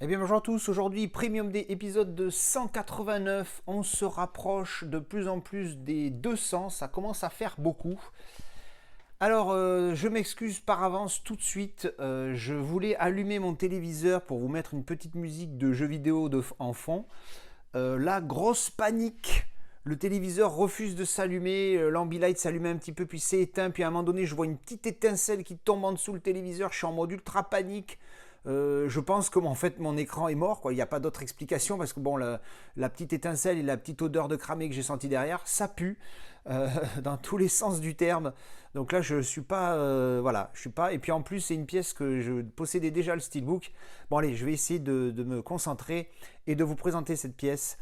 Eh bien bonjour à tous, aujourd'hui Premium Day épisode de 189, on se rapproche de plus en plus des 200, ça commence à faire beaucoup. Alors je m'excuse par avance tout de suite, je voulais allumer mon téléviseur pour vous mettre une petite musique de jeux vidéo en fond. La grosse panique, le téléviseur refuse de s'allumer, l'ambilight s'allume un petit peu puis c'est éteint, puis à un moment donné je vois une petite étincelle qui tombe en dessous le téléviseur, je suis en mode ultra panique. Je pense que en fait mon écran est mort, quoi. Il n'y a pas d'autre explication parce que bon, la petite étincelle et la petite odeur de cramé que j'ai senti derrière, ça pue dans tous les sens du terme. Donc là, je suis pas, voilà, je suis pas. Et puis en plus, c'est une pièce que je possédais déjà le steelbook. Bon allez, je vais essayer de me concentrer et de vous présenter cette pièce.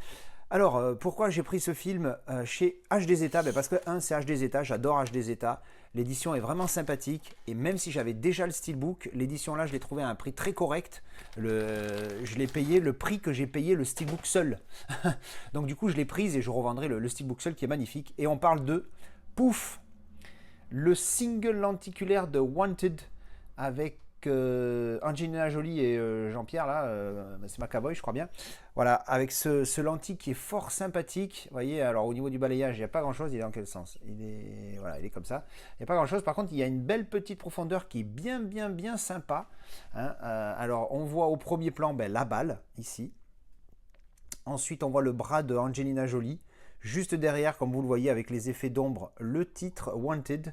Alors, pourquoi j'ai pris ce film chez HD Zeta? Parce que, c'est HD Zeta, j'adore HD Zeta. L'édition est vraiment sympathique. Et même si j'avais déjà le steelbook, l'édition là, je l'ai trouvé à un prix très correct. Je l'ai payé le prix que j'ai payé le steelbook seul. Donc, du coup, je l'ai prise et je revendrai le steelbook seul qui est magnifique. Et on parle de Pouf, le single lenticulaire de Wanted avec Angelina Jolie et Jean-Pierre, là, c'est McAvoy, je crois bien. Voilà, avec ce lentille qui est fort sympathique. Vous voyez, alors au niveau du balayage, il n'y a pas grand-chose. Il est dans quel sens? Voilà, il est comme ça. Il n'y a pas grand-chose. Par contre, il y a une belle petite profondeur qui est bien, bien, bien sympa. Hein. Alors, on voit au premier plan la balle, ici. Ensuite, on voit le bras de Angelina Jolie. Juste derrière, comme vous le voyez, avec les effets d'ombre, le titre Wanted.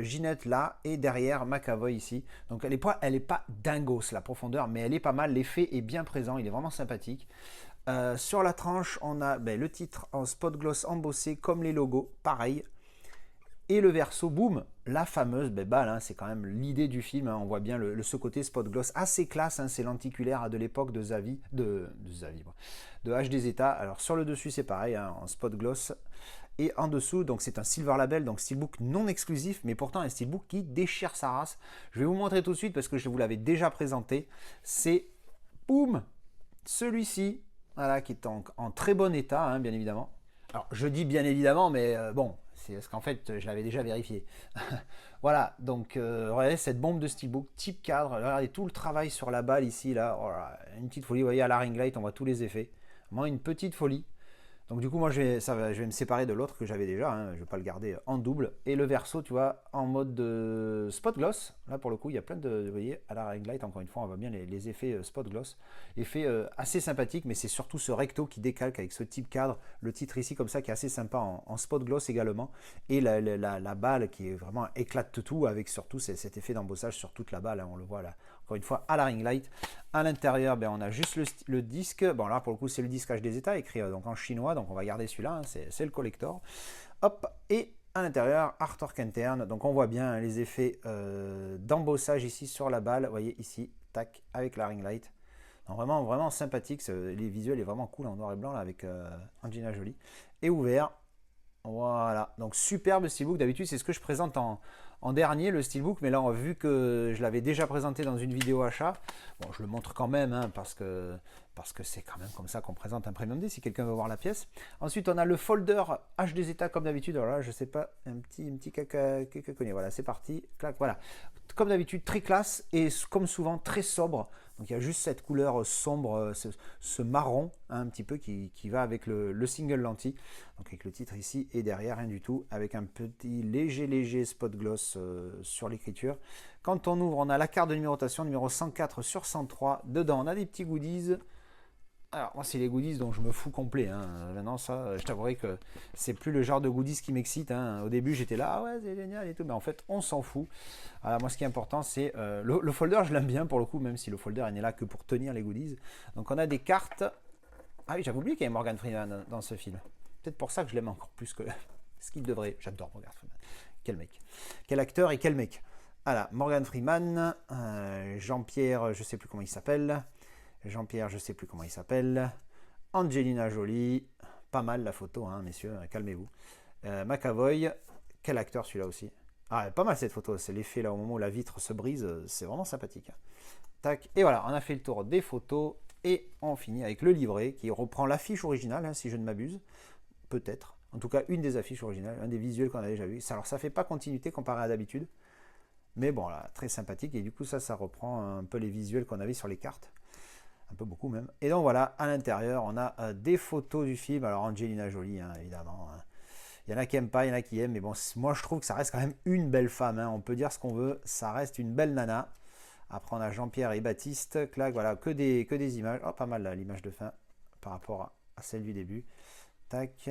Ginette là et derrière McAvoy ici. Donc elle est pas dingos la profondeur, mais elle est pas mal. L'effet est bien présent, il est vraiment sympathique. Sur la tranche, on a le titre en spot gloss embossé comme les logos, pareil. Et le verso, boum, la fameuse balle, hein, c'est quand même l'idée du film, hein, on voit bien ce côté spot gloss assez classe, hein, c'est lenticulaire de l'époque de Zavi, de HD Zeta. Alors sur le dessus c'est pareil, hein, en spot gloss, et en dessous, donc c'est un silver label, donc steelbook non exclusif, mais pourtant un steelbook qui déchire sa race. Je vais vous montrer tout de suite parce que je vous l'avais déjà présenté, c'est, boum, celui-ci, voilà, qui est en très bon état, hein, bien évidemment. Alors, je dis bien évidemment, mais bon, c'est parce qu'en fait, je l'avais déjà vérifié. Voilà, donc, regardez cette bombe de steelbook, type cadre. Regardez tout le travail sur la balle ici, là. Oh là, une petite folie. Vous voyez, à la ring light, on voit tous les effets. Vraiment une petite folie. Donc du coup, moi, je vais me séparer de l'autre que j'avais déjà. Hein, je ne vais pas le garder en double. Et le verso, tu vois, en mode de spot gloss. Là, pour le coup, il y a plein de... Vous voyez, à la ring light, encore une fois, on voit bien les effets spot gloss. Effet assez sympathique, mais c'est surtout ce recto qui décalque avec ce type cadre. Le titre ici, comme ça, qui est assez sympa en spot gloss également. Et la balle qui est vraiment éclate tout, avec surtout cet effet d'embossage sur toute la balle. Hein, on le voit là, encore une fois, à la ring light. À l'intérieur, on a juste le disque. Bon, là, pour le coup, c'est le disque HD Zeta, écrit donc en chinois, donc on va garder celui-là, hein, c'est le collector. Hop, et à l'intérieur, artwork interne, donc on voit bien hein, les effets d'embossage ici sur la balle. Vous voyez ici, tac, avec la ring light. Donc vraiment, vraiment sympathique. Les visuels est vraiment cool en noir et blanc là, avec Angelina Jolie. Et ouvert. Voilà, donc superbe steelbook. D'habitude, c'est ce que je présente en dernier, le steelbook, mais là, vu que je l'avais déjà présenté dans une vidéo achat, bon, je le montre quand même, hein, parce que c'est quand même comme ça qu'on présente un Premium D, si quelqu'un veut voir la pièce. Ensuite, on a le folder HD Zeta, comme d'habitude. Alors là, je sais pas, un petit caca, voilà, c'est parti, clac, voilà. Comme d'habitude, très classe, et comme souvent, très sobre. Donc il y a juste cette couleur sombre, ce marron, hein, un petit peu, qui va avec le single lentille. Donc avec le titre ici, et derrière, rien du tout, avec un petit léger spot gloss sur l'écriture. Quand on ouvre, on a la carte de numérotation, numéro 104 sur 103. Dedans, on a des petits goodies. Alors, moi, c'est les goodies dont je me fous complet. Hein. Maintenant, ça, je t'avouerai que c'est plus le genre de goodies qui m'excite. Hein. Au début, j'étais là, ah ouais, c'est génial et tout. Mais en fait, on s'en fout. Alors, moi, ce qui est important, c'est le folder, je l'aime bien pour le coup, même si le folder, il n'est là que pour tenir les goodies. Donc, on a des cartes. Ah oui, j'avais oublié qu'il y avait Morgan Freeman dans ce film. Peut-être pour ça que je l'aime encore plus que ce qu'il devrait. J'adore Morgan Freeman. Quel mec. Quel acteur et quel mec. Voilà, Morgan Freeman, Jean-Pierre, je sais plus comment il s'appelle. Jean-Pierre, je sais plus comment il s'appelle. Angelina Jolie. Pas mal la photo, hein, messieurs, calmez-vous. McAvoy, quel acteur celui-là aussi. Ah, pas mal cette photo, c'est l'effet là au moment où la vitre se brise, c'est vraiment sympathique. Tac, et voilà, on a fait le tour des photos et on finit avec le livret qui reprend l'affiche originale, hein, si je ne m'abuse. Peut-être. En tout cas, une des affiches originales, un des visuels qu'on a déjà vu. Alors, ça fait pas continuité comparé à d'habitude. Mais bon, là, très sympathique. Et du coup, ça reprend un peu les visuels qu'on avait sur les cartes. un peu beaucoup même. Et donc voilà, à l'intérieur, on a des photos du film. Alors Angelina Jolie, hein, évidemment. Hein. Il y en a qui n'aiment pas, il y en a qui aiment, mais bon, moi je trouve que ça reste quand même une belle femme. Hein. On peut dire ce qu'on veut, ça reste une belle nana. Après, on a Jean-Pierre et Baptiste. Clac, voilà, que des images. Oh, pas mal là, l'image de fin par rapport à celle du début. Tac,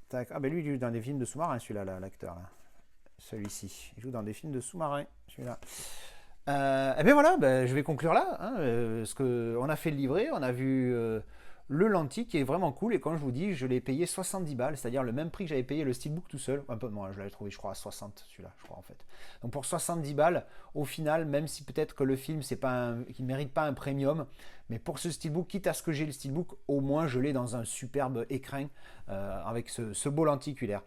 tac. Ah, ben lui, il joue dans des films de sous-marins, celui-là, l'acteur. Là. Celui-ci. Il joue dans des films de sous-marins, celui-là. Et bien voilà, ben, je vais conclure là. Hein, parce qu'on a fait le livret, on a vu le lentille qui est vraiment cool. Et quand je vous dis, je l'ai payé 70 balles, c'est-à-dire le même prix que j'avais payé le steelbook tout seul. Un peu moins, je l'avais trouvé, je crois, à 60, celui-là, je crois en fait. Donc pour 70 balles, au final, même si peut-être que le film, c'est pas qu'il ne mérite pas un premium, mais pour ce steelbook, quitte à ce que j'ai le steelbook, au moins je l'ai dans un superbe écrin avec ce beau lenticulaire.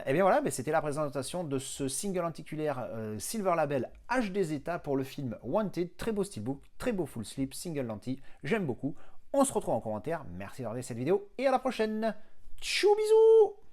Et bien voilà, c'était la présentation de ce single lenticulaire Silver Label HD Zeta pour le film Wanted. Très beau steelbook, très beau full slip, single lentille, j'aime beaucoup. On se retrouve en commentaire, merci d'avoir regardé cette vidéo et à la prochaine. Tchou bisous.